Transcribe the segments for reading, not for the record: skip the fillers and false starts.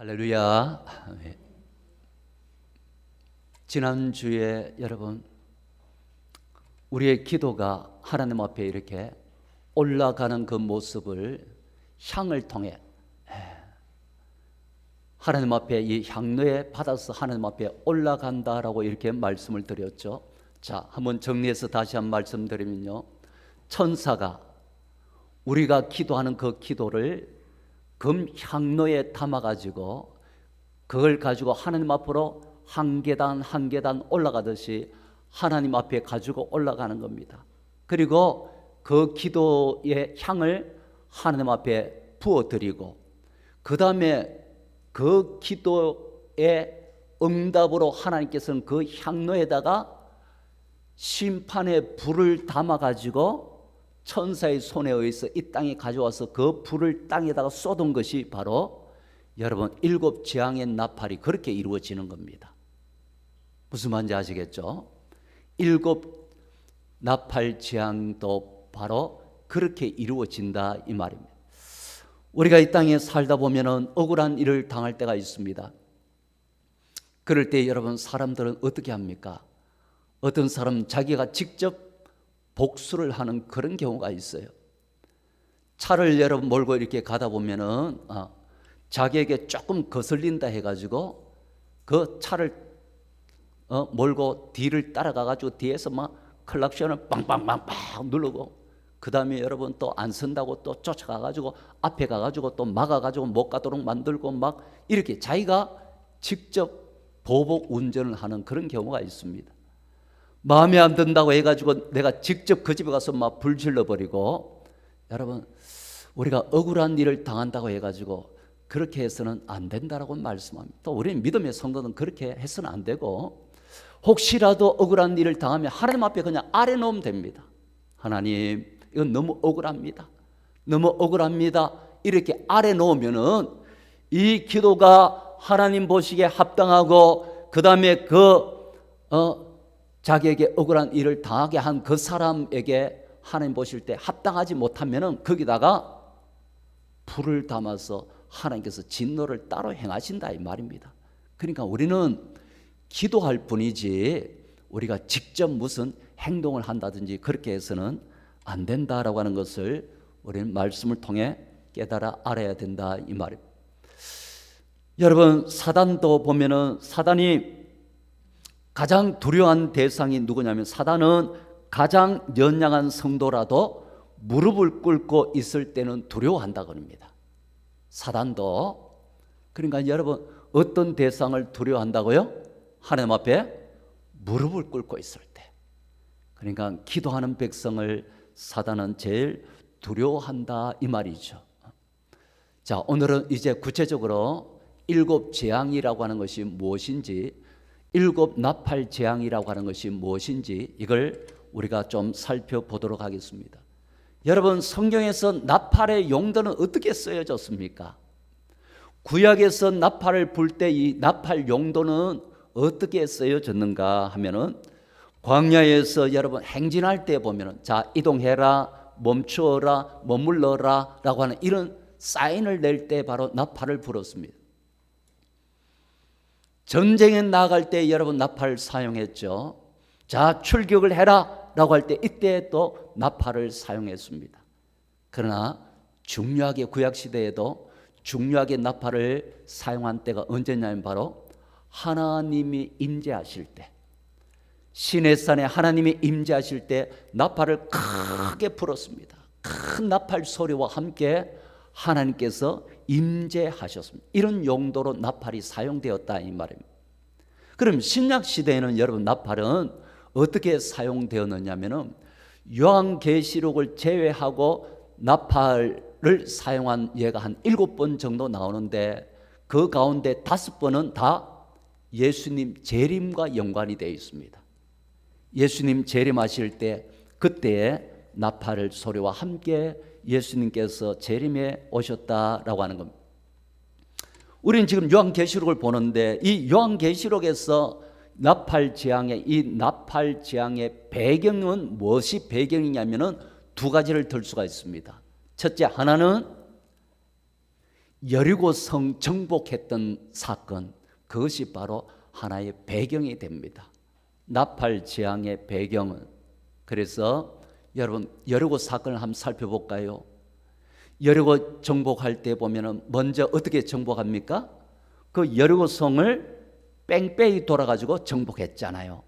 할렐루야. 지난주에 여러분 우리의 기도가 하나님 앞에 이렇게 올라가는 그 모습을 향을 통해 하나님 앞에 이 향로에 받아서 하나님 앞에 올라간다라고 이렇게 말씀을 드렸죠. 자, 한번 정리해서 다시 한 말씀드리면요, 천사가 우리가 기도하는 그 기도를 금 향로에 담아가지고 그걸 가지고 하나님 앞으로 한 계단 한 계단 올라가듯이 하나님 앞에 가지고 올라가는 겁니다. 그리고 그 기도의 향을 하나님 앞에 부어드리고 그 다음에 그 기도의 응답으로 하나님께서는 그 향로에다가 심판의 불을 담아가지고 천사의 손에 의해서 이 땅에 가져와서 그 불을 땅에다가 쏟은 것이 바로 여러분 일곱 재앙의 나팔이 그렇게 이루어지는 겁니다. 무슨 말인지 아시겠죠? 일곱 나팔 재앙도 바로 그렇게 이루어진다 이 말입니다. 우리가 이 땅에 살다 보면은 억울한 일을 당할 때가 있습니다. 그럴 때 여러분 사람들은 어떻게 합니까? 어떤 사람은 자기가 직접 복수를 하는 그런 경우가 있어요. 차를 여러분 몰고 이렇게 가다 보면은 자기에게 조금 거슬린다 해가지고 그 차를 몰고 뒤를 따라가가지고 뒤에서 막 클락션을 빵빵빵빵 누르고 그 다음에 여러분 또 안 선다고 또 쫓아가가지고 앞에 가가지고 또 막아가지고 못 가도록 만들고 막 이렇게 자기가 직접 보복 운전을 하는 그런 경우가 있습니다. 마음에 안 든다고 해가지고 내가 직접 그 집에 가서 막 불 질러버리고, 여러분 우리가 억울한 일을 당한다고 해가지고 그렇게 해서는 안 된다라고 말씀합니다. 또 우리는 믿음의 성도는 그렇게 해서는 안 되고, 혹시라도 억울한 일을 당하면 하나님 앞에 그냥 아래 놓으면 됩니다. 하나님 이건 너무 억울합니다, 너무 억울합니다 이렇게 아래 놓으면은 이 기도가 하나님 보시기에 합당하고 그 다음에 자기에게 억울한 일을 당하게 한 그 사람에게 하나님 보실 때 합당하지 못하면은 거기다가 불을 담아서 하나님께서 진노를 따로 행하신다 이 말입니다. 그러니까 우리는 기도할 뿐이지 우리가 직접 무슨 행동을 한다든지 그렇게 해서는 안 된다라고 하는 것을 우리는 말씀을 통해 깨달아 알아야 된다 이 말입니다. 여러분 사단도 보면은 사단이 가장 두려워한 대상이 누구냐면, 사단은 가장 연약한 성도라도 무릎을 꿇고 있을 때는 두려워한다고 합니다. 사단도. 그러니까 여러분 어떤 대상을 두려워한다고요? 하나님 앞에 무릎을 꿇고 있을 때. 그러니까 기도하는 백성을 사단은 제일 두려워한다 이 말이죠. 자, 오늘은 이제 구체적으로 일곱 재앙이라고 하는 것이 무엇인지, 일곱 나팔 재앙이라고 하는 것이 무엇인지 이걸 우리가 좀 살펴보도록 하겠습니다. 여러분 성경에서 나팔의 용도는 어떻게 쓰여졌습니까? 구약에서 나팔을 불 때 이 나팔 용도는 어떻게 쓰여졌는가 하면은, 광야에서 여러분 행진할 때 보면은 자 이동해라, 멈추어라, 머물러라 라고 하는 이런 사인을 낼 때 바로 나팔을 불었습니다. 전쟁에 나갈 때 여러분 나팔 사용했죠. 자 출격을 해라 라고 할 때 이때 또 나팔을 사용했습니다. 그러나 중요하게 구약시대에도 중요하게 나팔을 사용한 때가 언제냐면 바로 하나님이 임재하실 때, 시내산에 하나님이 임재하실 때 나팔을 크게 불었습니다. 큰 나팔 소리와 함께 하나님께서 임재하셨습니다. 이런 용도로 나팔이 사용되었다 이 말입니다. 그럼 신약 시대에는 여러분 나팔은 어떻게 사용되었느냐면은, 요한계시록을 제외하고 나팔을 사용한 예가 한 7번 정도 나오는데 그 가운데 5번은 다 예수님 재림과 연관이 되어 있습니다. 예수님 재림하실 때 그때의 나팔 소리와 함께 예수님께서 재림해 오셨다라고 하는 겁니다. 우리는 지금 요한계시록을 보는데 이 요한계시록에서 나팔 재앙의 배경은 무엇이 배경이냐면은 두 가지를 들 수가 있습니다. 첫째, 하나는 여리고성 정복했던 사건, 그것이 바로 하나의 배경이 됩니다. 나팔 재앙의 배경은, 그래서 여러분 여리고 사건을 한번 살펴볼까요? 여리고 정복할 때 보면은 먼저 어떻게 정복합니까? 그 여리고성을 뺑뺑이 돌아가지고 정복했잖아요.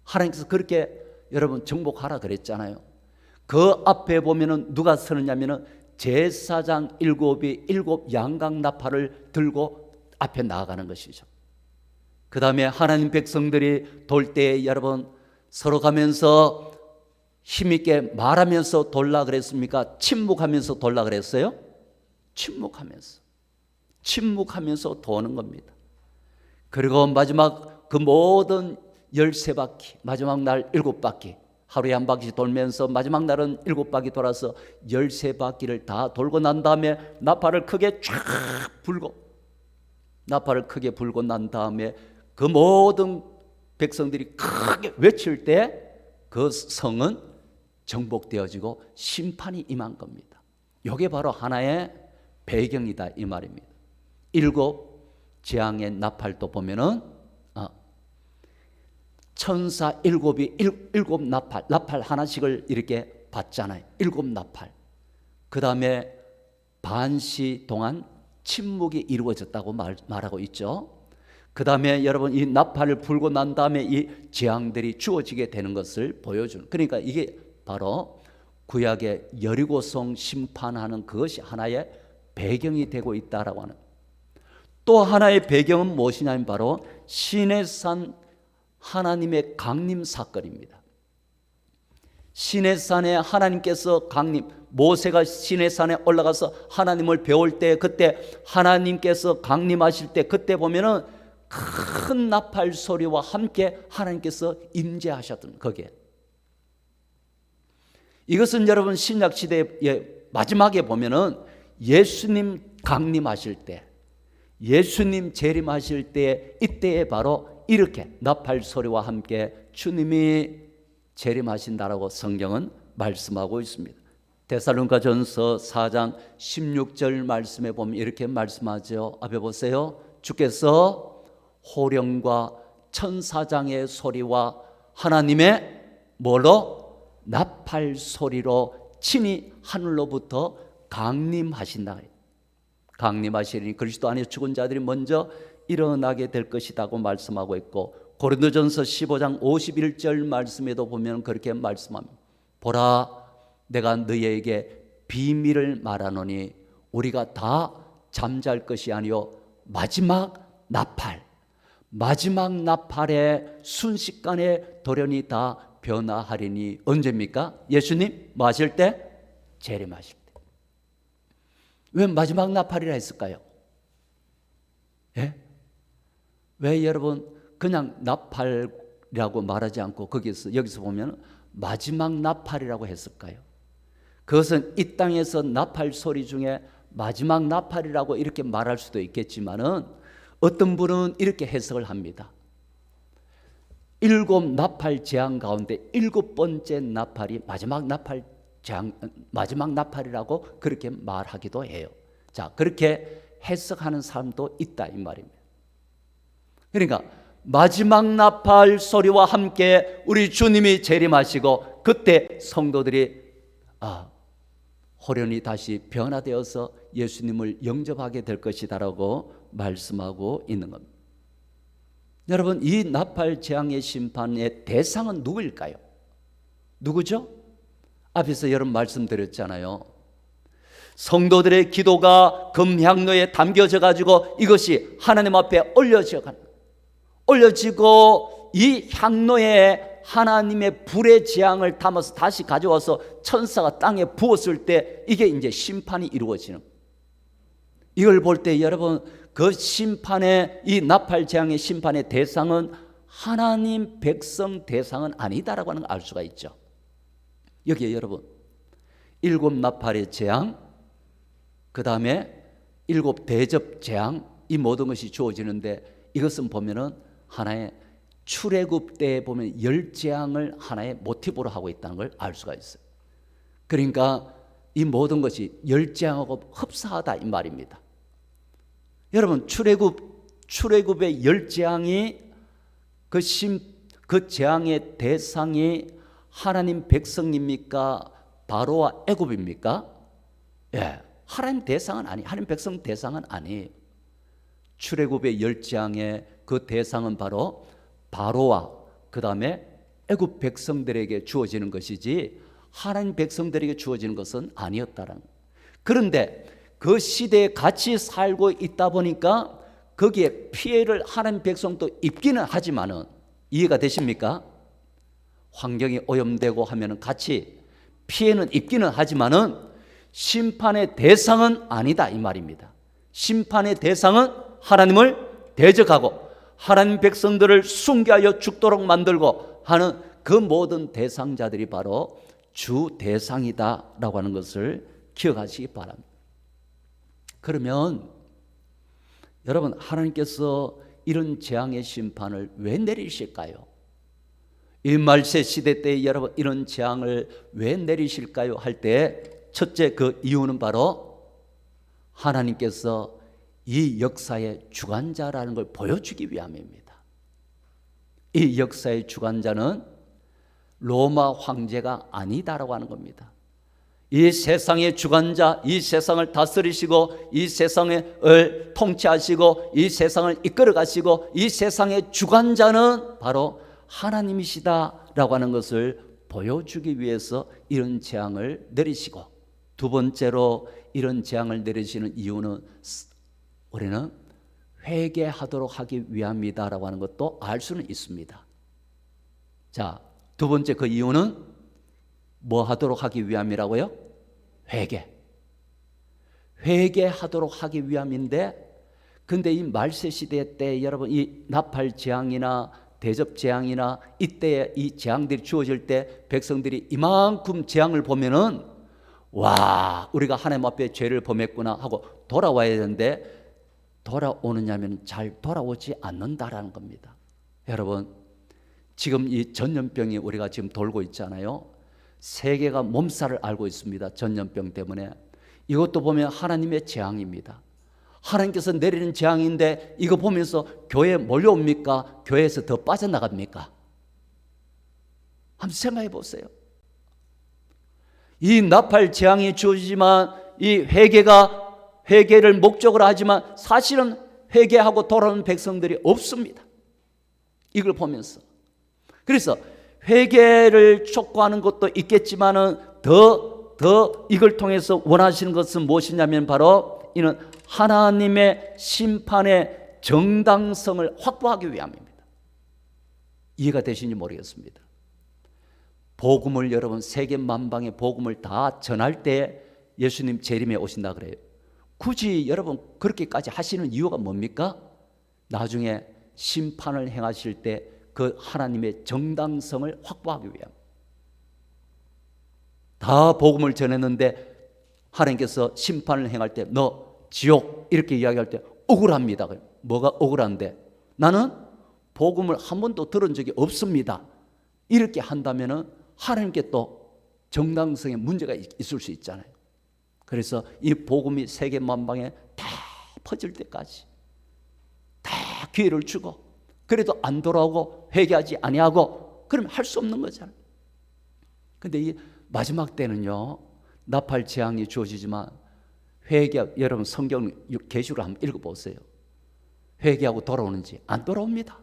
하나님께서 그렇게 여러분 정복하라 그랬잖아요. 그 앞에 보면은 누가 서느냐면은 제사장 일곱이 일곱 양각 나팔을 들고 앞에 나아가는 것이죠. 그 다음에 하나님 백성들이 돌 때 여러분 서로 가면서 힘있게 말하면서 돌라 그랬습니까? 침묵하면서 돌라 그랬어요? 침묵하면서 도는 겁니다. 그리고 마지막 그 모든 13바퀴, 마지막 날 7바퀴, 하루에 한 바퀴 돌면서 마지막 날은 7바퀴 돌아서 13바퀴를 다 돌고 난 다음에 나팔을 크게 불고 난 다음에 그 모든 백성들이 크게 외칠 때 그 성은 정복되어지고 심판이 임한 겁니다. 이게 바로 하나의 배경이다 이 말입니다. 7 재앙의 나팔도 보면은 천사 7이 7 나팔 하나씩을 이렇게 받잖아요. 7 나팔. 그 다음에 반시 동안 침묵이 이루어졌다고 말하고 있죠. 그 다음에 여러분 이 나팔을 불고 난 다음에 이 재앙들이 주어지게 되는 것을 보여주는, 그러니까 이게 바로 구약의 여리고성 심판하는 그것이 하나의 배경이 되고 있다라고 하는. 또 하나의 배경은 무엇이냐면 바로 시내산 하나님의 강림 사건입니다. 시내산에 하나님께서 강림, 모세가 시내산에 올라가서 하나님을 배울 때 그때 하나님께서 강림하실 때 그때 보면은 큰 나팔 소리와 함께 하나님께서 임재하셨던 거기에. 이것은 여러분 신약 시대의 마지막에 보면은 예수님 강림하실 때, 예수님 재림하실 때 이때에 바로 이렇게 나팔 소리와 함께 주님이 재림하신다라고 성경은 말씀하고 있습니다. 데살로니가전서 4장 16절 말씀에 보면 이렇게 말씀하죠. 앞에 보세요. 주께서 호령과 천사장의 소리와 하나님의 뭐로? 나팔 소리로 친히 하늘로부터 강림하신다. 강림하시니 그리스도 안에 죽은 자들이 먼저 일어나게 될 것이라고 말씀하고 있고, 고린도전서 15장 51절 말씀에도 보면 그렇게 말씀합니다. 보라, 내가 너희에게 비밀을 말하노니 우리가 다 잠잘 것이 아니요 마지막 나팔의 순식간에 돌연히 다 변화하리니. 언제입니까? 예수님 뭐 하실 때? 재림하실 때. 왜 마지막 나팔이라 했을까요? 예? 왜 여러분 그냥 나팔이라고 말하지 않고 여기서 보면 마지막 나팔이라고 했을까요? 그것은 이 땅에서 나팔 소리 중에 마지막 나팔이라고 이렇게 말할 수도 있겠지만은 어떤 분은 이렇게 해석을 합니다. 7 나팔 재앙 가운데 7번째 나팔이 마지막 나팔이라고 그렇게 말하기도 해요. 자, 그렇게 해석하는 사람도 있다 이 말입니다. 그러니까 마지막 나팔 소리와 함께 우리 주님이 재림하시고 그때 성도들이 호련히 다시 변화되어서 예수님을 영접하게 될 것이다라고 말씀하고 있는 겁니다. 여러분, 이 나팔 재앙의 심판의 대상은 누구일까요? 누구죠? 앞에서 여러분 말씀드렸잖아요. 성도들의 기도가 금향로에 담겨져 가지고 이것이 하나님 앞에 올려지고 이 향로에 하나님의 불의 재앙을 담아서 다시 가져와서 천사가 땅에 부었을 때 이게 이제 심판이 이루어지는, 이걸 볼 때 여러분 그 심판의 이 나팔 재앙의 심판의 대상은 하나님 백성 대상은 아니다라고 하는 걸 알 수가 있죠. 여기에 여러분 7 나팔의 재앙, 그 다음에 7 대접 재앙, 이 모든 것이 주어지는데 이것은 보면은 하나의 출애굽 때에 보면 10재앙을 하나의 모티브로 하고 있다는 걸 알 수가 있어요. 그러니까 이 모든 것이 10재앙하고 흡사하다 이 말입니다. 여러분 출애굽의 10재앙이 그 재앙의 대상이 하나님 백성입니까? 바로와 애굽입니까? 예, 하나님 대상은 아니, 하나님 백성 대상은 아니에요. 출애굽의 10재앙의 그 대상은 바로 바로와 그 다음에 애굽 백성들에게 주어지는 것이지 하나님 백성들에게 주어지는 것은 아니었다는 거예요. 그런데 그 시대에 같이 살고 있다 보니까 거기에 피해를 하나님 백성도 입기는 하지만은, 이해가 되십니까? 환경이 오염되고 하면은 같이 피해는 입기는 하지만은 심판의 대상은 아니다 이 말입니다. 심판의 대상은 하나님을 대적하고 하나님 백성들을 숭배하여 죽도록 만들고 하는 그 모든 대상자들이 바로 주 대상이다라고 하는 것을 기억하시기 바랍니다. 그러면 여러분, 하나님께서 이런 재앙의 심판을 왜 내리실까요? 이 말세 시대 때 여러분 이런 재앙을 왜 내리실까요? 할 때 첫째 그 이유는 바로 하나님께서 이 역사의 주관자라는 걸 보여주기 위함입니다. 이 역사의 주관자는 로마 황제가 아니다라고 하는 겁니다. 이 세상의 주관자, 이 세상을 다스리시고 이 세상을 통치하시고 이 세상을 이끌어 가시고 이 세상의 주관자는 바로 하나님이시다라고 하는 것을 보여주기 위해서 이런 재앙을 내리시고, 두 번째로 이런 재앙을 내리시는 이유는 우리는 회개하도록 하기 위함이다라고 하는 것도 알 수는 있습니다. 자, 두 번째 그 이유는 뭐 하도록 하기 위함이라고요? 회개하도록 하기 위함인데, 근데 이 말세 시대 때 여러분 이 나팔 재앙이나 대접 재앙이나 이때 이 재앙들이 주어질 때 백성들이 이만큼 재앙을 보면은 와, 우리가 하나님 앞에 죄를 범했구나 하고 돌아와야 되는데 돌아오느냐면 잘 돌아오지 않는다라는 겁니다. 여러분, 지금 이 전염병이 우리가 지금 돌고 있잖아요. 세계가 몸살을 앓고 있습니다. 전염병 때문에. 이것도 보면 하나님의 재앙입니다. 하나님께서 내리는 재앙인데 이거 보면서 교회에 몰려옵니까? 교회에서 더 빠져나갑니까? 한번 생각해 보세요. 이 나팔 재앙이 주어지지만 이 회개를 목적으로 하지만 사실은 회개하고 돌아오는 백성들이 없습니다. 이걸 보면서. 그래서 회개를 촉구하는 것도 있겠지만은 더 이걸 통해서 원하시는 것은 무엇이냐면 바로 이는 하나님의 심판의 정당성을 확보하기 위함입니다. 이해가 되시는지 모르겠습니다. 복음을 여러분 세계 만방의 복음을 다 전할 때 예수님 재림에 오신다 그래요. 굳이 여러분 그렇게까지 하시는 이유가 뭡니까? 나중에 심판을 행하실 때 그 하나님의 정당성을 확보하기 위함. 다 복음을 전했는데 하나님께서 심판을 행할 때 너 지옥 이렇게 이야기할 때 억울합니다. 뭐가 억울한데? 나는 복음을 한 번도 들은 적이 없습니다. 이렇게 한다면은 하나님께 또 정당성에 문제가 있을 수 있잖아요. 그래서 이 복음이 세계 만방에 다 퍼질 때까지 다 기회를 주고, 그래도 안 돌아오고 회개하지 아니하고 그러면 할 수 없는 거잖아요. 근데 이 마지막 때는요, 나팔 재앙이 주어지지만 여러분 성경 계시록 한번 읽어보세요. 회개하고 돌아오는지 안 돌아옵니다.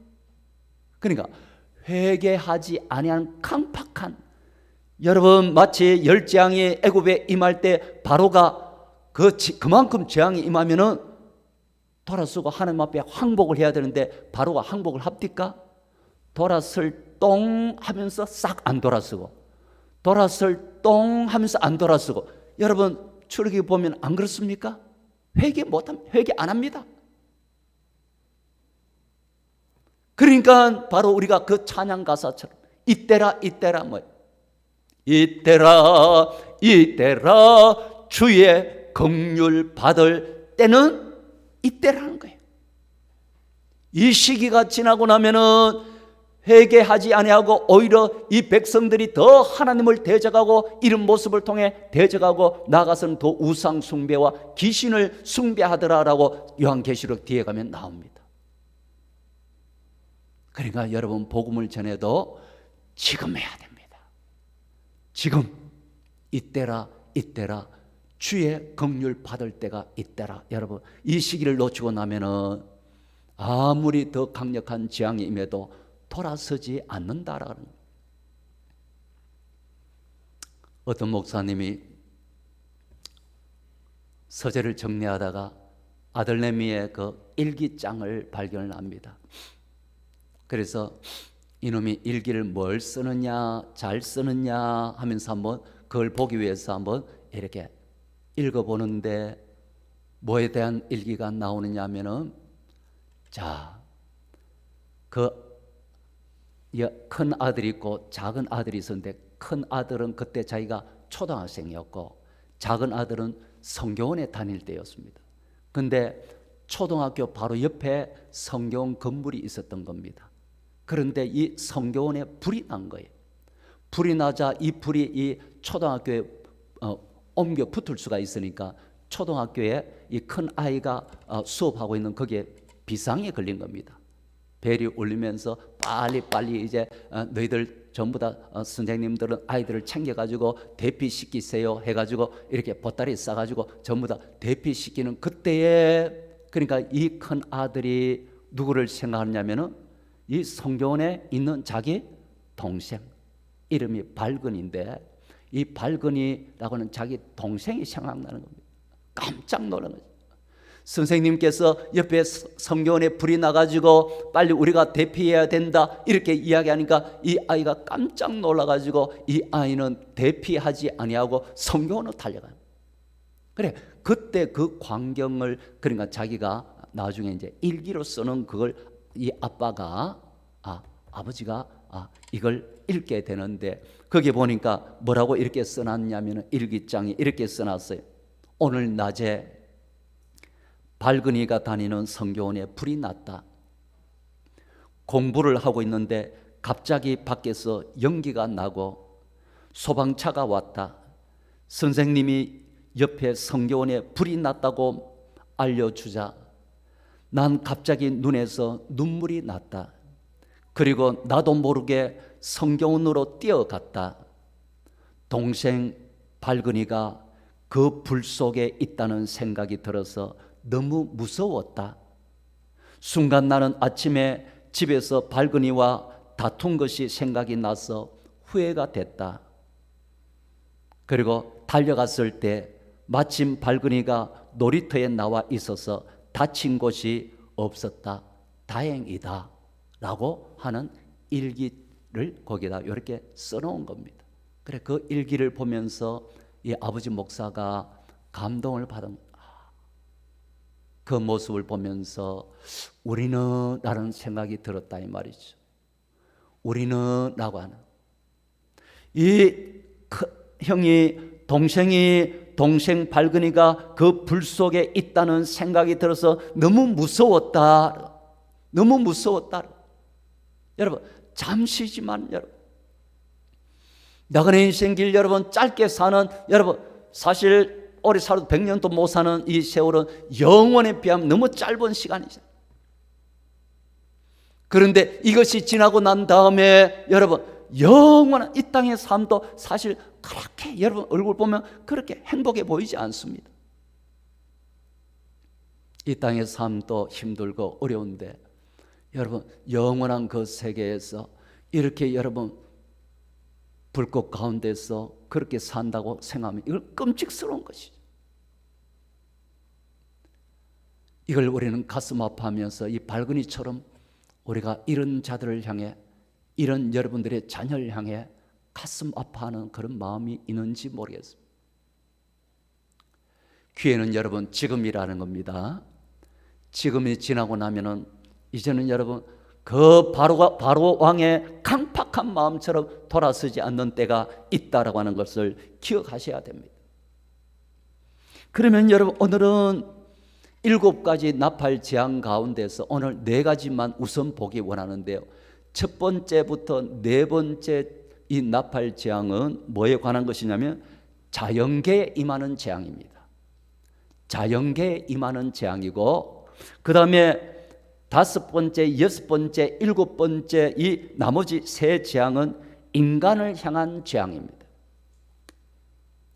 그러니까 회개하지 아니한 강팍한, 여러분 마치 열재앙이 애굽에 임할 때 바로가 그만큼 재앙이 임하면은 돌아서고 하나님 앞에 항복을 해야 되는데 바로가 항복을 합니까? 돌아설 똥 하면서 싹 안 돌아서고, 돌아설 똥 하면서 안 돌아서고. 여러분 출애굽기 보면 안 그렇습니까? 회개 안 합니다. 그러니까 바로 우리가 그 찬양 가사처럼 이때라 주의 긍휼 받을 때는 이때라는 거예요. 이 시기가 지나고 나면은 회개하지 아니하고 오히려 이 백성들이 더 하나님을 대적하고 이런 모습을 통해 대적하고 나아가서는 더 우상 숭배와 귀신을 숭배하더라라고 요한계시록 뒤에 가면 나옵니다. 그러니까 여러분, 복음을 전해도 지금 해야 됩니다. 지금 이때라 주의 긍휼 받을 때가 이때라. 여러분, 이 시기를 놓치고 나면은 아무리 더 강력한 재앙이 임해도 돌아서지 않는다라는 거예요. 어떤 목사님이 서재를 정리하다가 아들내미의 그 일기장을 발견을 합니다. 그래서 이놈이 일기를 뭘 쓰느냐, 잘 쓰느냐 하면서 한번 그걸 보기 위해서 한번 이렇게 읽어보는데 뭐에 대한 일기가 나오느냐 하면은, 자, 큰 아들이 있고 작은 아들이 있었는데, 큰 아들은 그때 자기가 초등학생이었고 작은 아들은 성교원에 다닐 때였습니다. 근데 초등학교 바로 옆에 성교원 건물이 있었던 겁니다. 그런데 이 성교원에 불이 난 거예요. 불이 나자 이 불이 이 초등학교에 옮겨 붙을 수가 있으니까 초등학교에 이 큰 아이가 수업하고 있는 거기에 비상이 걸린 겁니다. 벨이 울리면서 빨리 이제 너희들 전부 다 선생님들은 아이들을 챙겨가지고 대피시키세요 해가지고 이렇게 보따리 싸가지고 전부 다 대피시키는 그때에, 그러니까 이 큰 아들이 누구를 생각하냐면은 이 성교원에 있는 자기 동생, 이름이 발근인데 이 발근이라고 하는 자기 동생이 생각나는 겁니다. 깜짝 놀란 거죠. 선생님께서 옆에 성교원에 불이 나가지고 빨리 우리가 대피해야 된다 이렇게 이야기하니까 이 아이가 깜짝 놀라가지고 이 아이는 대피하지 아니하고 성교원으로 달려가요. 그래, 그때 그 광경을, 그러니까 자기가 나중에 이제 일기로 쓰는 그걸 이 아빠가 아버지가 이걸 읽게 되는데, 거기 보니까 뭐라고 이렇게 써놨냐면, 일기장에 이렇게 써놨어요. 오늘 낮에 발근이가 다니는 성교원에 불이 났다. 공부를 하고 있는데 갑자기 밖에서 연기가 나고 소방차가 왔다. 선생님이 옆에 성교원에 불이 났다고 알려주자 난 갑자기 눈에서 눈물이 났다. 그리고 나도 모르게 성교원으로 뛰어갔다. 동생 발근이가 그 불 속에 있다는 생각이 들어서 너무 무서웠다. 순간 나는 아침에 집에서 발근이와 다툰 것이 생각이 나서 후회가 됐다. 그리고 달려갔을 때 마침 발근이가 놀이터에 나와 있어서 다친 곳이 없었다. 다행이다 라고 하는 일기를 거기다 이렇게 써놓은 겁니다. 그래, 그 일기를 보면서 이 아버지 목사가 감동을 받은, 그 모습을 보면서 우리는 라는 생각이 들었다 이 말이죠. 우리는 라고 하는 이 동생 발근이가 그 불 속에 있다는 생각이 들어서 너무 무서웠다. 여러분, 잠시지만 여러분, 나그네 인생길 여러분, 짧게 사는 여러분, 사실 오래 살아도 100년도 못 사는 이 세월은 영원에 비하면 너무 짧은 시간이죠. 그런데 이것이 지나고 난 다음에 여러분, 영원한 이 땅의 삶도 사실 그렇게 여러분 얼굴 보면 그렇게 행복해 보이지 않습니다. 이 땅의 삶도 힘들고 어려운데 여러분, 영원한 그 세계에서 이렇게 여러분 불꽃 가운데서 그렇게 산다고 생각하면 이걸 끔찍스러운 것이죠. 이걸 우리는 가슴 아파하면서 이 발근이처럼 우리가 이런 자들을 향해, 이런 여러분들의 자녀를 향해 가슴 아파하는 그런 마음이 있는지 모르겠습니다. 기회는 여러분 지금이라는 겁니다. 지금이 지나고 나면은 이제는 여러분 그 바로 왕의 강팍한 마음처럼 돌아서지 않는 때가 있다라고 하는 것을 기억하셔야 됩니다. 그러면 여러분, 오늘은 7가지 나팔 재앙 가운데서 오늘 4가지만 우선 보기 원하는데요. 첫 번째부터 네 번째 이 나팔 재앙은 뭐에 관한 것이냐면 자연계에 임하는 재앙입니다. 자연계에 임하는 재앙이고, 그 다음에 다섯 번째, 여섯 번째, 일곱 번째 이 나머지 세 재앙은 인간을 향한 재앙입니다.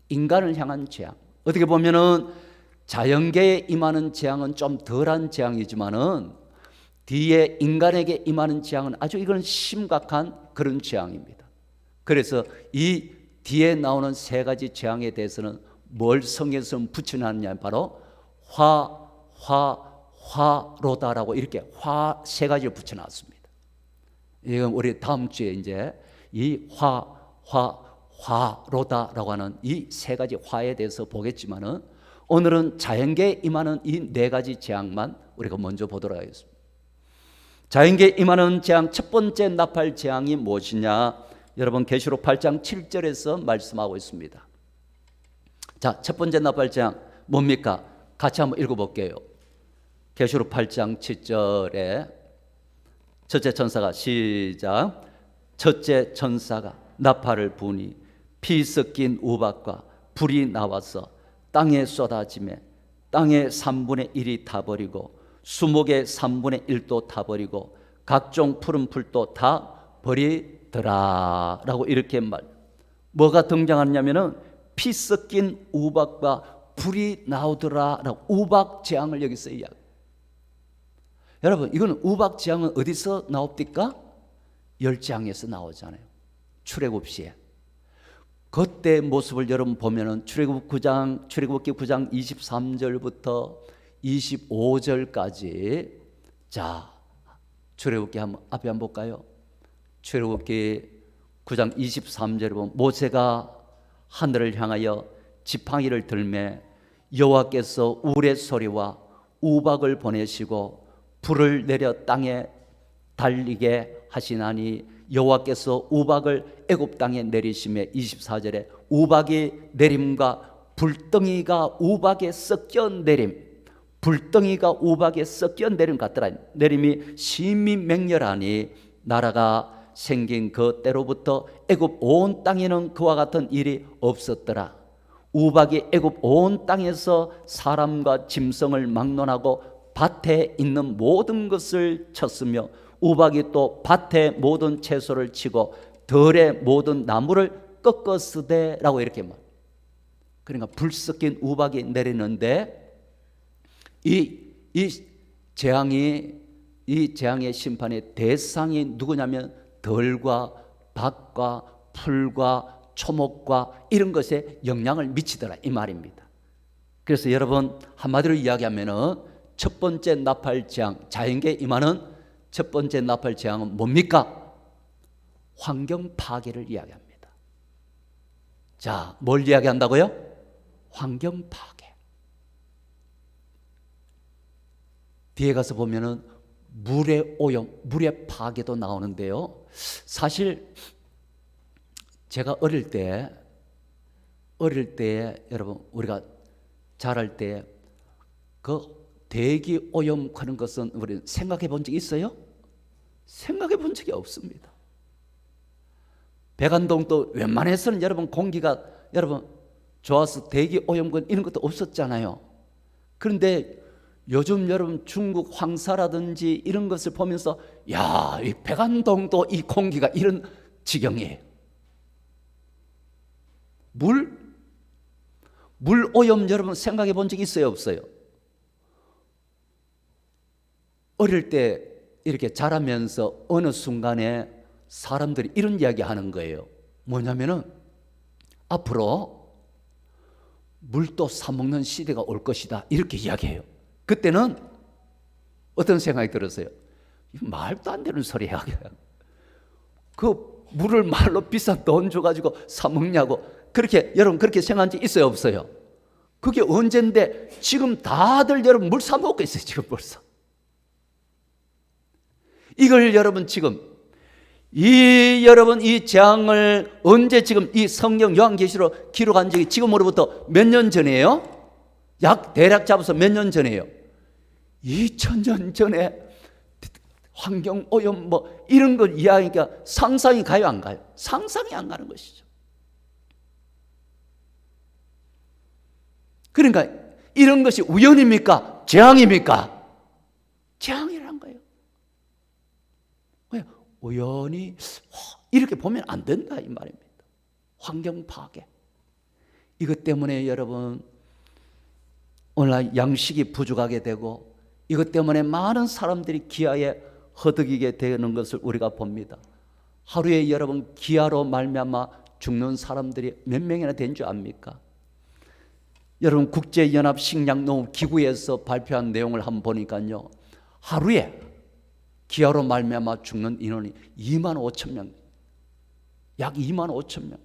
인간을 향한 재앙. 어떻게 보면은 자연계에 임하는 재앙은 좀 덜한 재앙이지만은 뒤에 인간에게 임하는 재앙은 아주 이건 심각한 그런 재앙입니다. 그래서 이 뒤에 나오는 세 가지 재앙에 대해서는 뭘 성경에서 붙여놨냐면 바로 화로다라고 이렇게 화 세 가지를 붙여놨습니다. 이건 우리 다음 주에 이제 이 화로다라고 하는 이 세 가지 화에 대해서 보겠지만은 오늘은 자연계에 임하는 이 네 가지 재앙만 우리가 먼저 보도록 하겠습니다. 자연계에 임하는 재앙 첫 번째 나팔 재앙이 무엇이냐? 여러분 계시록 8장 7절에서 말씀하고 있습니다. 자, 첫 번째 나팔 재앙 뭡니까? 같이 한번 읽어볼게요. 계시록 8장 7절에 첫째 천사가 시작. 첫째 천사가 나팔을 부니 피 섞인 우박과 불이 나와서 땅에 쏟아지매 땅의 3분의 1이 타버리고 수목의 3분의 1도 타버리고 각종 푸른 풀도 다 버리더라 라고 이렇게 뭐가 등장하냐면은 피 섞인 우박과 불이 나오더라 라고 우박 재앙을 여기서 이야기. 여러분 이건 우박 재앙은 어디서 나옵니까? 열재앙에서 나오잖아요. 출애굽시에. 그때 모습을 여러분 보면은 출애굽기 9장 23절부터 25절까지 자 출애굽기 한번 앞에 한번 볼까요? 출애굽기 9장 23절에 보면 모세가 하늘을 향하여 지팡이를 들매 여호와께서 우레 소리와 우박을 보내시고 불을 내려 땅에 달리게 하시나니 여호와께서 우박을 애굽 땅에 내리심에 24절에 우박이 내림과 불덩이가 우박에 섞여 내림, 불덩이가 우박에 섞여 내림 같더라. 내림이 심히 맹렬하니 나라가 생긴 그 때로부터 애굽 온 땅에는 그와 같은 일이 없었더라. 우박이 애굽 온 땅에서 사람과 짐승을 막론하고 밭에 있는 모든 것을 쳤으며 우박이 또 밭의 모든 채소를 치고 들의 모든 나무를 꺾었으되 라고 이렇게 말. 그러니까 불 섞인 우박이 내리는데 이 재앙의 심판의 대상이 누구냐면 들과 밭과 풀과 초목과 이런 것에 영향을 미치더라 이 말입니다. 그래서 여러분 한마디로 이야기하면은 첫 번째 나팔 재앙, 자연계에 임하는 첫 번째 나팔 재앙은 뭡니까? 환경 파괴를 이야기합니다. 자, 뭘 이야기한다고요? 환경 파괴. 뒤에 가서 보면은 물의 오염, 물의 파괴도 나오는데요. 사실 제가 어릴 때 여러분 우리가 자랄 때 그 대기 오염하는 것은 우리 생각해 본 적이 있어요? 생각해 본 적이 없습니다. 백안동도 웬만해서는 여러분 공기가 여러분 좋아서 대기 오염권 이런 것도 없었잖아요. 그런데 요즘 여러분 중국 황사라든지 이런 것을 보면서 야, 이 백안동도 이 공기가 이런 지경이에요. 물 오염 여러분 생각해 본 적이 있어요, 없어요? 어릴 때 이렇게 자라면서 어느 순간에 사람들이 이런 이야기 하는 거예요. 뭐냐면은 앞으로 물도 사먹는 시대가 올 것이다 이렇게 이야기해요. 그때는 어떤 생각이 들었어요? 말도 안 되는 소리야. 그 물을 말로 비싼 돈 줘가지고 사먹냐고. 그렇게 여러분 그렇게 생각한 적 있어요, 없어요? 그게 언젠데 지금 다들 여러분 물 사 먹고 있어요. 지금 벌써 이걸 여러분 지금 여러분 이 재앙을 언제 지금 이 성경 요한계시로 기록한 적이 지금으로부터 몇 년 전이에요? 약 대략 잡아서 몇 년 전이에요? 2000년 전에 환경 오염 뭐 이런 걸 이야기하니까 상상이 가요, 안 가요? 상상이 안 가는 것이죠. 그러니까 이런 것이 우연입니까? 재앙입니까? 재앙이란 거예요. 우연히 이렇게 보면 안 된다 이 말입니다. 환경 파괴. 이것 때문에 여러분 오늘날 양식이 부족하게 되고 이것 때문에 많은 사람들이 기아에 허덕이게 되는 것을 우리가 봅니다. 하루에 여러분 기아로 말미암아 죽는 사람들이 몇 명이나 된 줄 압니까? 여러분 국제연합식량농업기구에서 발표한 내용을 한번 보니까요, 하루에 기아로 말미암아 죽는 인원이 2만 5천 명, 약 2만 5천 명.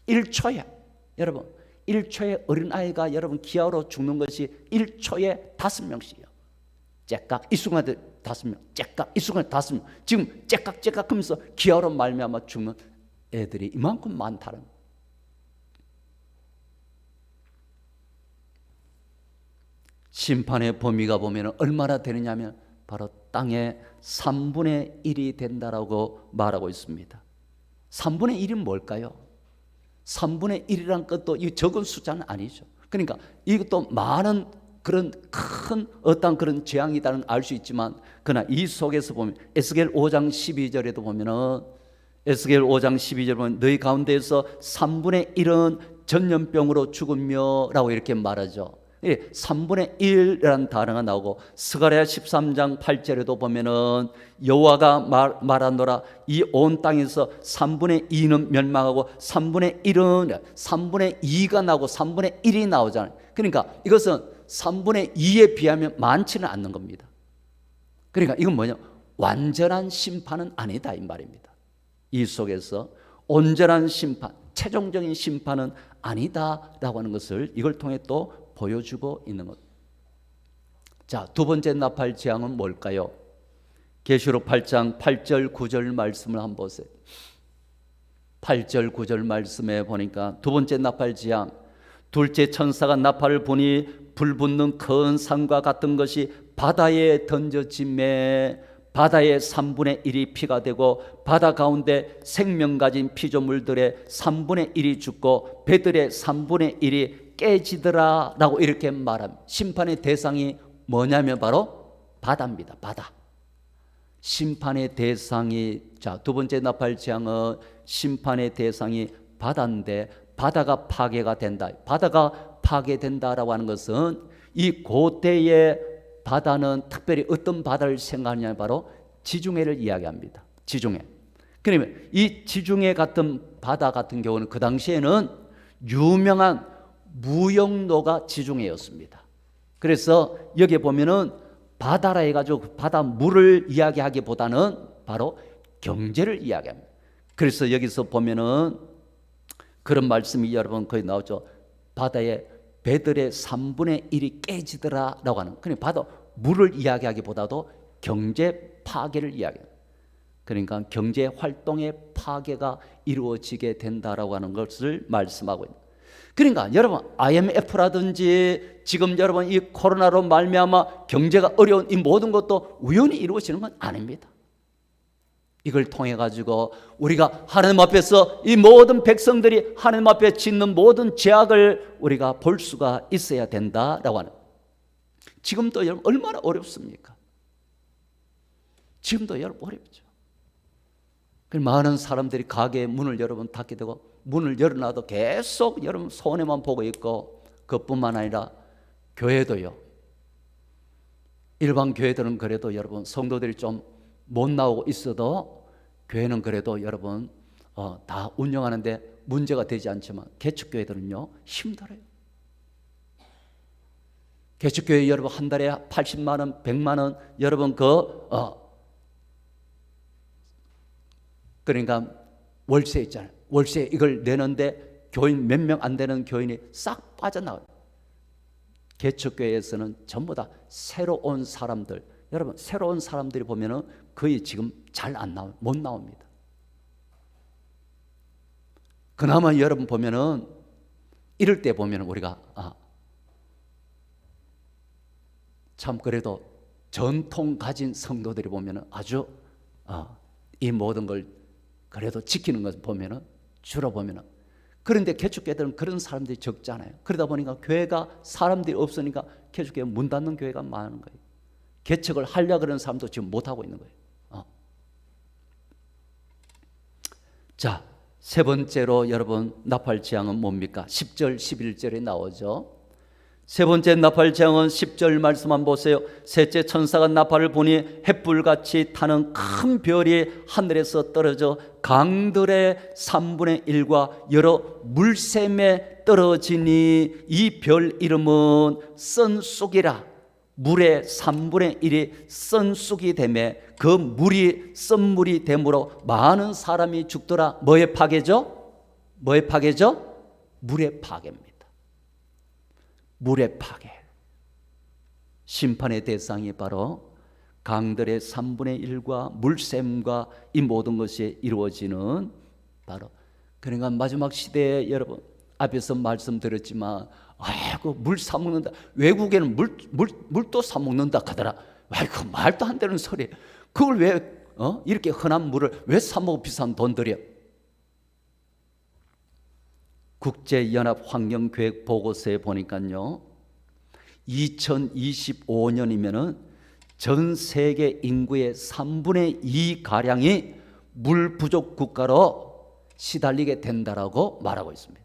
1초에 여러분 1초에 어린아이가 여러분 기아로 죽는 것이 1초에 5명씩이요. 째깍 이 순간에 5명, 째깍 이 순간에 5명. 지금 째깍 하면서 기아로 말미암아 죽는 애들이 이만큼 많다는 거예요. 심판의 범위가 보면 얼마나 되느냐면 바로 땅의 3분의 1이 된다라고 말하고 있습니다. 3분의 1은 뭘까요? 3분의 1이란 것도 이 적은 숫자는 아니죠. 그러니까 이것도 많은 그런 큰 어떤 그런 재앙이다는 알 수 있지만, 그러나 이 속에서 보면 에스겔 5장 12절에도 보면은 에스겔 5장 12절 보면 너희 가운데에서 3분의 1은 전염병으로 죽으며 라고 이렇게 말하죠. 3분의 1이라는 단어가 나오고, 스가랴 13장 8절에도 보면은 여호와가 말하노라 이 온 땅에서 3분의 2는 멸망하고 3분의 2가 나오고 3분의 1이 나오잖아요. 그러니까 이것은 3분의 2에 비하면 많지는 않는 겁니다. 그러니까 이건 뭐냐, 완전한 심판은 아니다 이 말입니다. 이 속에서 온전한 심판, 최종적인 심판은 아니다라고 하는 것을 이걸 통해 또 보여주고 있는 것. 자, 두 번째 나팔 재앙은 뭘까요? 계시록 8장 8절 9절 말씀을 한번 보세요. 8절 9절 말씀에 보니까 두 번째 나팔 재앙, 둘째 천사가 나팔을 보니 불 붙는 큰 산과 같은 것이 바다에 던져짐에 바다의 3분의 1이 피가 되고 바다 가운데 생명 가진 피조물들의 3분의 1이 죽고 배들의 3분의 1이 깨지더라 라고 이렇게 말합니다. 심판의 대상이 뭐냐면 바로 바다입니다. 바다. 심판의 대상이, 자, 두 번째 나팔 재앙은 심판의 대상이 바다인데 바다가 파괴가 된다. 바다가 파괴된다라고 하는 것은 이 고대의 바다는 특별히 어떤 바다를 생각하냐면 바로 지중해를 이야기합니다. 지중해. 그러면 이 지중해 같은 바다 같은 경우는 그 당시에는 유명한 무역로가 지중해였습니다. 그래서 여기에 보면은 바다라 해가지고 바다 물을 이야기하기보다는 바로 경제를 이야기합니다. 그래서 여기서 보면은 그런 말씀이 여러분 거의 나오죠. 바다의 배들의 3분의 1이 깨지더라 라고 하는, 그러니까 바다 물을 이야기하기보다도 경제 파괴를 이야기합니다. 그러니까 경제 활동의 파괴가 이루어지게 된다라고 하는 것을 말씀하고 있습니다. 그러니까 여러분 IMF라든지 지금 여러분 이 코로나로 말미암아 경제가 어려운 이 모든 것도 우연히 이루어지는 건 아닙니다. 이걸 통해 가지고 우리가 하나님 앞에서 이 모든 백성들이 하나님 앞에 짓는 모든 죄악을 우리가 볼 수가 있어야 된다라고 하는. 지금도 여러분 얼마나 어렵습니까? 지금도 여러분 어렵죠. 많은 사람들이 가게에 문을 여러분 닫게 되고 문을 열어놔도 계속 여러분 손해만 보고 있고, 그것뿐만 아니라 교회도요. 일반 교회들은 그래도 여러분 성도들이 좀 못 나오고 있어도 교회는 그래도 여러분 다 운영하는데 문제가 되지 않지만 개척교회들은요 힘들어요. 개척교회 여러분 한 달에 80만 원, 100만 원 여러분 그러니까 월세 있잖아요. 월세 이걸 내는데 교인 몇 명 안 되는 교인이 싹 빠져나와요. 개척교회에서는 전부 다 새로 온 사람들, 여러분 새로운 사람들이 보면은 거의 지금 잘 안 나와요. 못 나옵니다. 그나마 여러분 보면은 이럴 때 보면은 우리가 참 그래도 전통 가진 성도들이 보면 아주 이 모든 걸 그래도 지키는 것을 보면 주로 보면, 그런데 개척교회들은 그런 사람들이 적잖아요. 그러다 보니까 교회가 사람들이 없으니까 개척교회 문 닫는 교회가 많은 거예요. 개척을 하려고 그러는 사람도 지금 못하고 있는 거예요. 자, 세 번째로 여러분 나팔 재앙은 뭡니까? 10절 11절에 나오죠. 세 번째 나팔 재앙은 10절 말씀 한번 보세요. 셋째 천사가 나팔을 부니 횃불같이 타는 큰 별이 하늘에서 떨어져 강들의 3분의 1과 여러 물샘에 떨어지니 이 별 이름은 썬쑥이라. 물의 3분의 1이 썬쑥이 되매 그 물이 썬물이 되므로 많은 사람이 죽더라. 뭐의 파괴죠? 뭐의 파괴죠? 물의 파괴입니다. 물의 파괴. 심판의 대상이 바로 강들의 3분의 1과 물샘과 이 모든 것이 이루어지는 바로, 그러니까 마지막 시대에 여러분 앞에서 말씀드렸지만 아이고 물 사먹는다, 외국에는 물도 사먹는다 하더라. 아이고 말도 안 되는 소리. 그걸 왜 이렇게 흔한 물을 왜 사먹어 비싼 돈 들여? 국제연합환경계획 보고서에 보니까요, 2025년이면은 전 세계 인구의 3분의 2 가량이 물 부족 국가로 시달리게 된다라고 말하고 있습니다.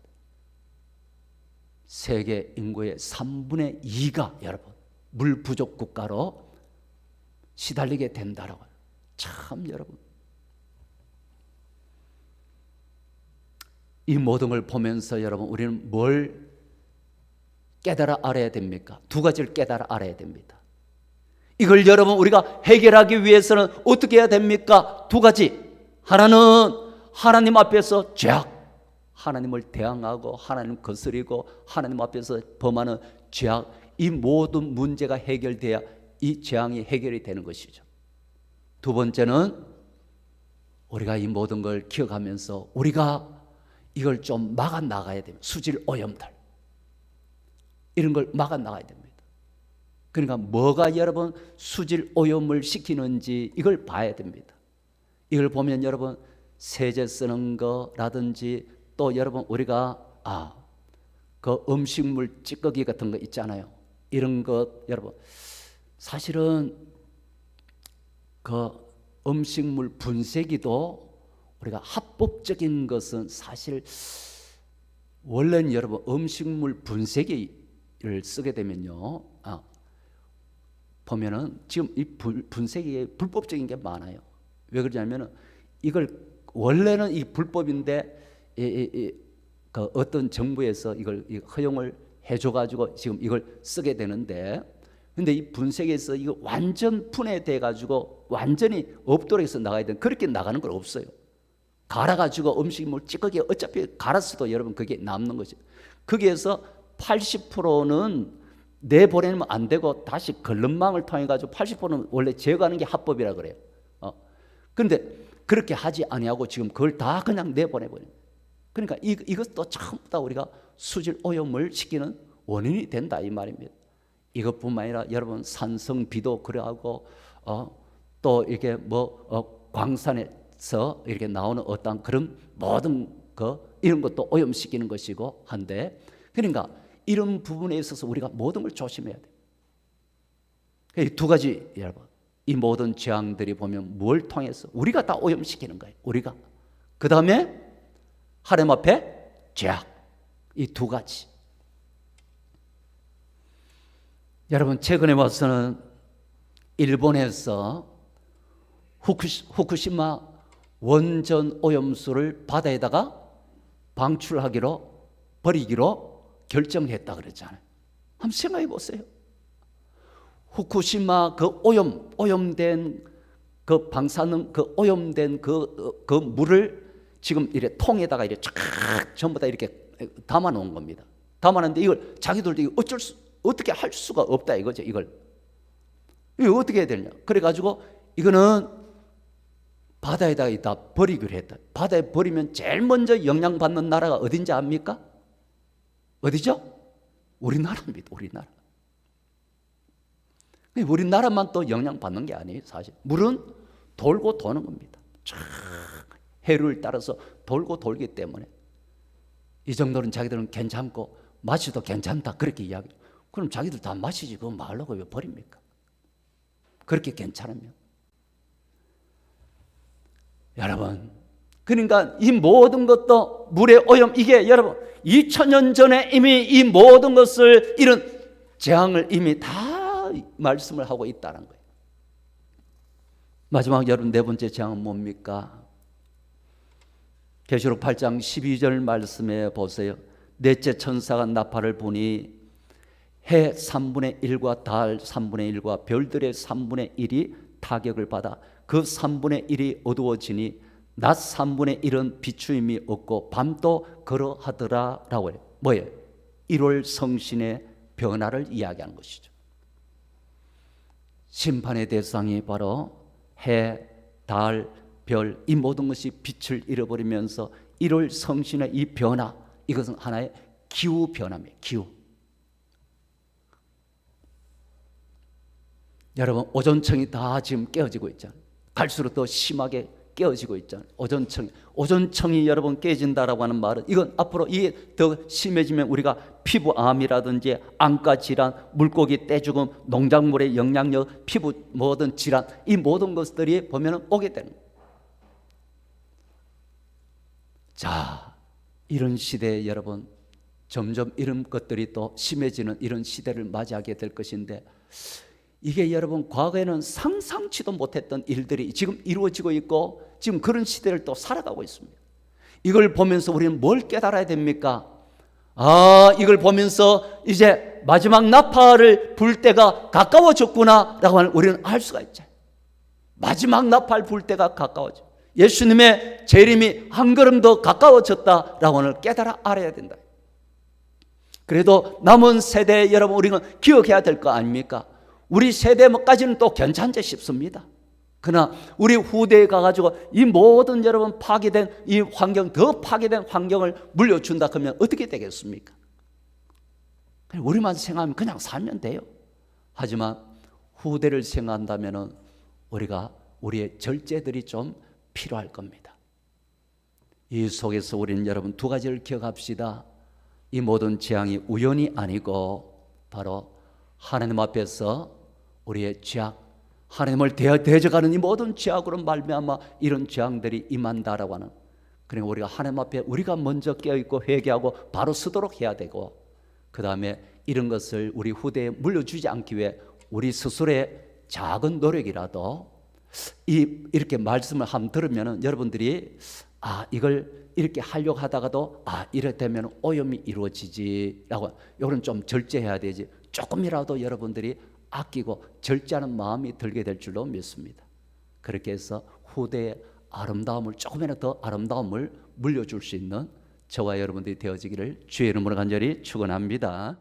세계 인구의 3분의 2가 여러분 물 부족 국가로 시달리게 된다라고. 참 여러분, 이 모든 걸 보면서 여러분 우리는 뭘 깨달아 알아야 됩니까? 두 가지를 깨달아 알아야 됩니다. 이걸 여러분 우리가 해결하기 위해서는 어떻게 해야 됩니까? 두 가지. 하나는 하나님 앞에서 죄악, 하나님을 대항하고 하나님 거스리고 하나님 앞에서 범하는 죄악, 이 모든 문제가 해결돼야 이 재앙이 해결이 되는 것이죠. 두 번째는 우리가 이 모든 걸 기억하면서 우리가 이걸 좀 막아 나가야 됩니다. 수질 오염들 이런 걸 막아 나가야 됩니다. 그러니까 뭐가 여러분 수질 오염을 시키는지 이걸 봐야 됩니다. 이걸 보면 여러분 세제 쓰는 거라든지 또 여러분 우리가 그 음식물 찌꺼기 같은 거 있잖아요. 이런 것 여러분 사실은 그 음식물 분쇄기도 우리가 합법적인 것은 사실 원래는 여러분 음식물 분쇄기를 쓰게 되면요, 보면은 지금 이 분쇄기에 불법적인 게 많아요. 왜 그러냐면은 이걸 원래는 이 불법인데 그 어떤 정부에서 이걸 허용을 해줘가지고 지금 이걸 쓰게 되는데, 근데 이 분쇄기에서 이거 완전 분해돼 가지고 완전히 없도록 해서 나가야 돼. 그렇게 나가는 건 없어요. 갈아가지고 음식물 찌꺼기 어차피 갈았어도 여러분 그게 남는 거죠. 거기에서 80%는 내보내면 안 되고 다시 걸름망을 통해 가지고 80%는 원래 제거하는 게 합법이라 그래요. 그런데 그렇게 하지 아니하고 지금 그걸 다 그냥 내보내버려요. 그러니까 이것도 전부 다 우리가 수질 오염을 시키는 원인이 된다 이 말입니다. 이것뿐만 아니라 여러분 산성비도 그러하고 또 이렇게 광산에서 이렇게 나오는 어떤 그런 모든 이런 것도 오염시키는 것이고 한데, 그러니까 이런 부분에 있어서 우리가 모든 걸 조심해야 돼요. 이 두 가지 여러분, 이 모든 재앙들이 보면 뭘 통해서 우리가 다 오염시키는 거예요. 우리가. 그 다음에 하나님 앞에 죄악, 이 두 가지. 여러분 최근에 와서는 일본에서 후쿠시마 원전 오염수를 바다에다가 방출하기로 버리기로 결정했다 그랬잖아요. 한번 생각해 보세요. 후쿠시마 그 오염된 그 방사능 그 오염된 그 물을 지금 이렇게 통에다가 이렇게 쫙 전부 다 이렇게 담아 놓은 겁니다. 담아놨는데 이걸 자기들도 이거 어떻게 할 수가 없다 이거죠. 이거 어떻게 해야 되냐? 그래가지고 이거는 바다에다가 다 버리기로 했다. 바다에 버리면 제일 먼저 영향받는 나라가 어딘지 압니까? 어디죠? 우리나라입니다. 우리나라. 우리나라만 또 영향받는 게 아니에요. 사실 물은 돌고 도는 겁니다. 쫙 해류를 따라서 돌고 돌기 때문에 이 정도는 자기들은 괜찮고 마셔도 괜찮다 그렇게 이야기해요. 그럼 자기들 다 마시지 그거 말라고 왜 버립니까? 그렇게 괜찮으면. 여러분, 그러니까 이 모든 것도 물의 오염, 이게 여러분 2000년 전에 이미 이 모든 것을 이런 재앙을 이미 다 말씀을 하고 있다는 거예요. 마지막 여러분 네 번째 재앙은 뭡니까? 계시록 8장 12절 말씀에 보세요. 넷째 천사가 나팔을 부니 해 3분의 1과 달 3분의 1과 별들의 3분의 1이 타격을 받아 그 3분의 1이 어두워지니 낮 3분의 1은 비추임이 없고 밤도 그러하더라 라고 해요. 뭐예요? 1월 성신의 변화를 이야기하는 것이죠. 심판의 대상이 바로 해, 달, 별, 이 모든 것이 빛을 잃어버리면서 1월 성신의 이 변화, 이것은 하나의 기후 변화입니다. 기후. 여러분 오존층이 다 지금 깨어지고 있잖아요. 갈수록 더 심하게 깨어지고 있잖아요. 오존층이 여러분 깨진다라고 하는 말은 이건 앞으로 이게 더 심해지면 우리가 피부암이라든지 안과 질환, 물고기 떼죽음, 농작물의 영향력, 피부 모든 질환, 이 모든 것들이 보면은 오게 되는 거예요. 자, 이런 시대에 여러분 점점 이런 것들이 또 심해지는 이런 시대를 맞이하게 될 것인데 이게 여러분 과거에는 상상치도 못했던 일들이 지금 이루어지고 있고 지금 그런 시대를 또 살아가고 있습니다. 이걸 보면서 우리는 뭘 깨달아야 됩니까? 이걸 보면서 이제 마지막 나팔을 불 때가 가까워졌구나 라고 하는 우리는 알 수가 있죠. 마지막 나팔 불 때가 가까워져. 예수님의 재림이 한 걸음 더 가까워졌다라고 하는 깨달아 알아야 된다. 그래도 남은 세대 여러분 우리는 기억해야 될 거 아닙니까? 우리 세대까지는 또 괜찮지 싶습니다. 그러나 우리 후대에 가가지고 이 모든 여러분 파괴된 이 환경, 더 파괴된 환경을 물려준다 그러면 어떻게 되겠습니까? 우리만 생각하면 그냥 살면 돼요. 하지만 후대를 생각한다면 우리가 우리의 절제들이 좀 필요할 겁니다. 이 속에서 우리는 여러분 두 가지를 기억합시다. 이 모든 재앙이 우연이 아니고 바로 하나님 앞에서 우리의 죄악, 하나님을 대적하는 이 모든 죄악으로 말미암아 이런 재앙들이 임한다라고 하는, 그러니까 우리가 하나님 앞에 우리가 먼저 깨어있고 회개하고 바로 서도록 해야 되고, 그 다음에 이런 것을 우리 후대에 물려주지 않기 위해 우리 스스로의 작은 노력이라도 이렇게 말씀을 한번 들으면 여러분들이 이걸 이렇게 하려고 하다가도 이렇게 되면 오염이 이루어지지라고, 이거는 좀 절제해야 되지, 조금이라도 여러분들이 아끼고 절제하는 마음이 들게 될 줄로 믿습니다. 그렇게 해서 후대의 아름다움을, 조금이라도 더 아름다움을 물려줄 수 있는 저와 여러분들이 되어지기를 주의 이름으로 간절히 축원합니다.